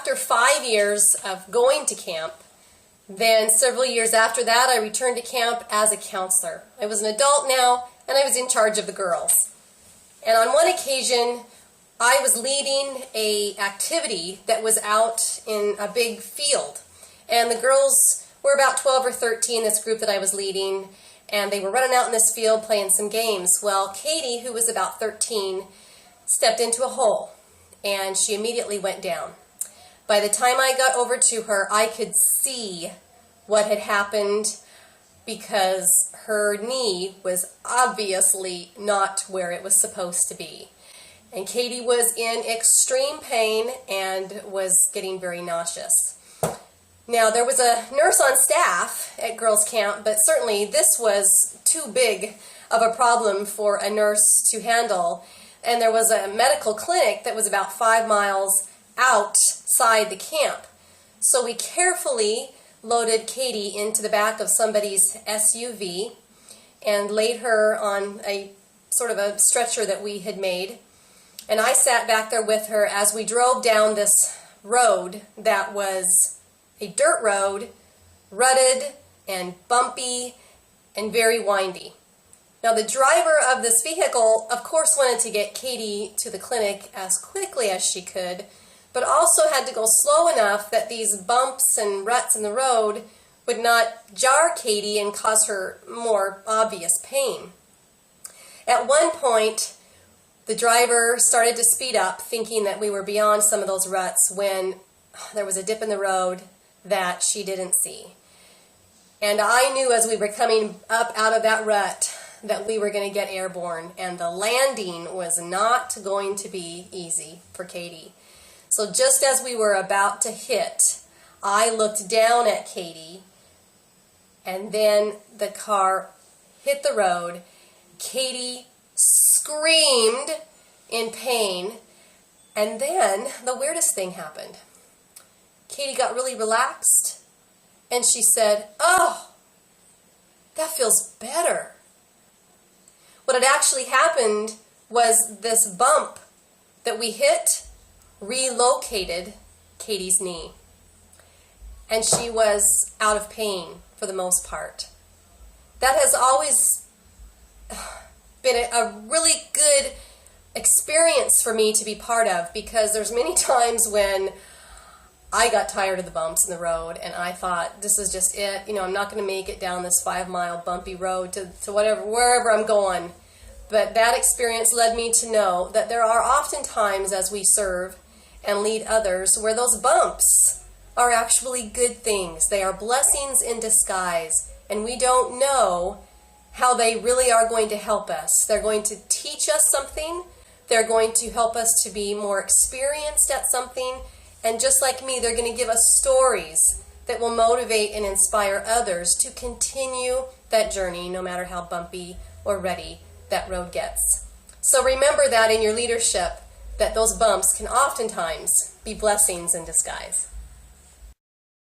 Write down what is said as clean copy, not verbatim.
after 5 years of going to camp, then several years after that, I returned to camp as a counselor. I was an adult now, and I was in charge of the girls. And on one occasion, I was leading an activity that was out in a big field. And the girls were about 12 or 13, this group that I was leading, and they were running out in this field playing some games. Well, Katie, who was about 13, stepped into a hole, and she immediately went down. By the time I got over to her, I could see what had happened because her knee was obviously not where it was supposed to be. And Katie was in extreme pain and was getting very nauseous. Now, there was a nurse on staff at girls' camp, but certainly this was too big of a problem for a nurse to handle. And there was a medical clinic that was about 5 miles outside the camp. So we carefully loaded Katie into the back of somebody's SUV and laid her on a sort of a stretcher that we had made. And I sat back there with her as we drove down this road that was a dirt road, rutted and bumpy and very windy. Now, the driver of this vehicle, of course, wanted to get Katie to the clinic as quickly as she could, but also had to go slow enough that these bumps and ruts in the road would not jar Katie and cause her more obvious pain. At one point, the driver started to speed up, thinking that we were beyond some of those ruts, when there was a dip in the road that she didn't see. And I knew as we were coming up out of that rut that we were going to get airborne, and the landing was not going to be easy for Katie. So just as we were about to hit, I looked down at Katie, and then the car hit the road. Katie screamed in pain, and then the weirdest thing happened. Katie got really relaxed, and she said, "Oh, that feels better." What had actually happened was this bump that we hit relocated Katie's knee, and she was out of pain for the most part. That has always been a really good experience for me to be part of, because there's many times when I got tired of the bumps in the road and I thought, this is just it. You know, I'm not going to make it down this 5-mile bumpy road to wherever I'm going. But that experience led me to know that there are often times as we serve and lead others where those bumps are actually good things. They are blessings in disguise, and we don't know how they really are going to help us. They're going to teach us something. They're going to help us to be more experienced at something. And just like me, they're going to give us stories that will motivate and inspire others to continue that journey, no matter how bumpy or rutty that road gets. So remember that in your leadership, that those bumps can oftentimes be blessings in disguise.